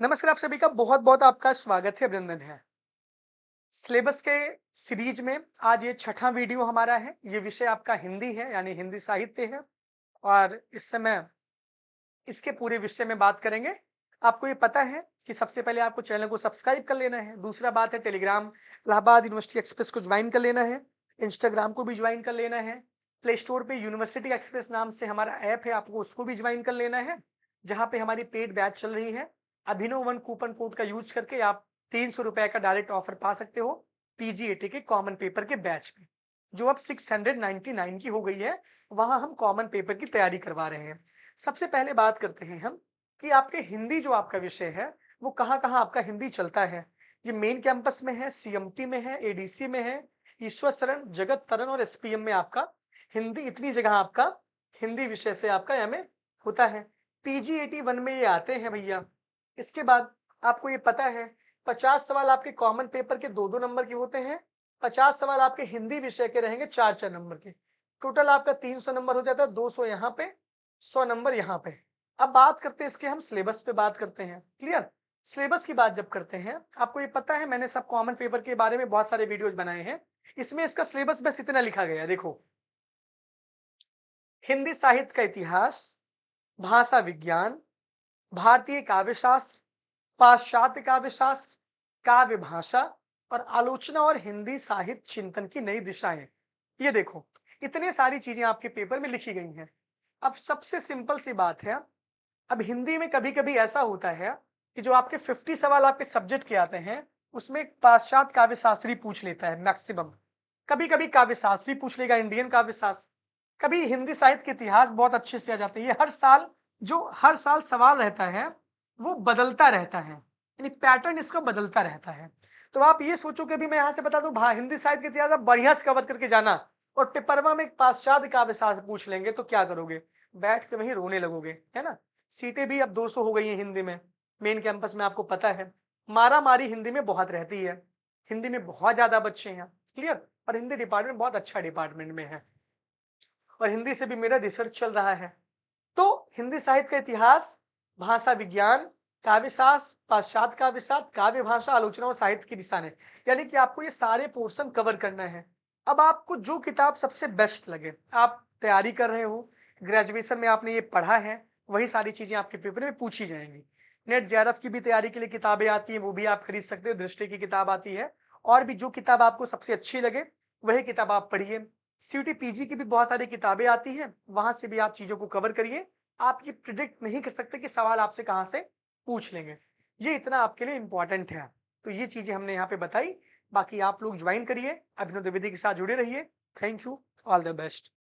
नमस्कार, आप सभी का बहुत-बहुत आपका स्वागत है, अभिनंदन है। सिलेबस के सीरीज में आज ये छठा वीडियो हमारा है। ये विषय आपका हिंदी है, यानी हिंदी साहित्य है और इस समय इसके पूरे विषय में बात करेंगे। आपको ये पता है कि सबसे पहले आपको चैनल को सब्सक्राइब कर लेना है। दूसरा बात है टेलीग्राम इलाहाबाद यूनिवर्सिटी एक्सप्रेस को ज्वाइन कर लेना है। इंस्टाग्राम को भी ज्वाइन कर लेना है। प्ले स्टोर पे यूनिवर्सिटी एक्सप्रेस नाम से हमारा ऐप है, आपको उसको भी ज्वाइन कर लेना है, जहाँ पे हमारी पेड बैच चल रही है। अभिनव 1 कूपन कोड का यूज करके आप ₹300 का डायरेक्ट ऑफर पा सकते हो पीजीएटी के कॉमन पेपर के बैच में, जो अब 699 की हो गई है। वहाँ हम कॉमन पेपर की तैयारी करवा रहे हैं। सबसे पहले बात करते हैं हम कि आपके हिंदी जो आपका विषय है, वो कहाँ-कहाँ आपका हिंदी चलता है। ये मेन कैंपस में है, सीएमटी में है, एडीसी में है, ईश्वर शरण, जगत तरन और एसपीएम में आपका हिंदी, इतनी जगह आपका हिंदी विषय से आपका एमए होता है। पीजीएटी 1 में ये आते हैं भैया। इसके बाद आपको ये पता है 50 सवाल आपके कॉमन पेपर के 2-2 नंबर के होते हैं। 50 सवाल आपके हिंदी विषय के रहेंगे 4-4 नंबर के। टोटल आपका 300 नंबर हो जाता है, 200 यहाँ पे, 100 नंबर यहाँ पे। अब बात करते हैं इसके, हम सिलेबस पे बात करते हैं। क्लियर? सिलेबस की बात जब करते हैं, आपको ये पता है मैंने सब कॉमन पेपर के बारे में बहुत सारे वीडियोस बनाए हैं। इसमें इसका सिलेबस बस इतना लिखा गया है, देखो। हिंदी साहित्य का इतिहास, भाषा विज्ञान, भारतीय काव्य शास्त्र, पाश्चात्य काव्य शास्त्र, काव्य भाषा और आलोचना और हिंदी साहित्य चिंतन की नई दिशाएं। ये देखो, इतने सारी चीजें आपके पेपर में लिखी गई हैं। अब सबसे सिंपल सी बात है, अब हिंदी में कभी-कभी ऐसा होता है कि जो आपके 50 सवाल आपके सब्जेक्ट के आते हैं, उसमें एक पाश्चात्य काव्य शास्त्री पूछ लेता है मैक्सिमम। कभी-कभी काव्य शास्त्री पूछ लेगा, इंडियन काव्य शास्त्र। कभी हिंदी साहित्य के इतिहास बहुत अच्छे से आ जाते हैं। ये हर साल सवाल रहता है, वो बदलता रहता है। यानी पैटर्न इसका बदलता रहता है। तो आप ये सोचो कि अभी मैं यहाँ से बता दूँ हिंदी साहित्य का इतिहास आप बढ़िया से कवर करके जाना और पेपरवा में एक पाश्चात्य काव्य शास्त्र पूछ लेंगे तो क्या करोगे? बैठ के वहीं रोने लगोगे, है ना? सीटें भी अब 200 हो गई हैं हिंदी में। मेन कैंपस में आपको पता है, मारा-मारी हिंदी में बहुत रहती है। हिंदी में बहुत ज़्यादा बच्चे हैं, क्लियर? और हिंदी डिपार्टमेंट बहुत अच्छा डिपार्टमेंट में है और हिंदी से भी मेरा रिसर्च चल रहा है। तो हिंदी साहित्य का इतिहास, भाषा विज्ञान, काव्य शास्त्र, पाश्चात्य काव्य शास्त्र, काव्य भाषा, आलोचना और साहित्य की दिशा ने, यानी कि आपको ये सारे पोर्शन कवर करना है। अब आपको जो किताब सबसे बेस्ट लगे, आप तैयारी कर रहे हो, ग्रेजुएशन में आपने ये पढ़ा है, वही सारी चीजें आपके पेपर में पूछी जाएंगी। नेट जेआरएफ की भी तैयारी के लिए किताबें आती हैं, वो भी आप खरीद सकते हो, दृष्टि की किताब आती है। और भी जो किताब आपको सबसे अच्छी लगे, वही किताब आप पढ़िए। सीयूटी पीजी की भी बहुत सारी किताबें आती हैं, वहां से भी आप चीजों को कवर करिए। आप ये प्रिडिक्ट नहीं कर सकते कि सवाल आपसे कहाँ से पूछ लेंगे। ये इतना आपके लिए इंपॉर्टेंट है। तो ये चीजें हमने यहाँ पे बताई। बाकी आप लोग ज्वाइन करिए, अभिनव द्विवेदी के साथ जुड़े रहिए। Thank you, all the best.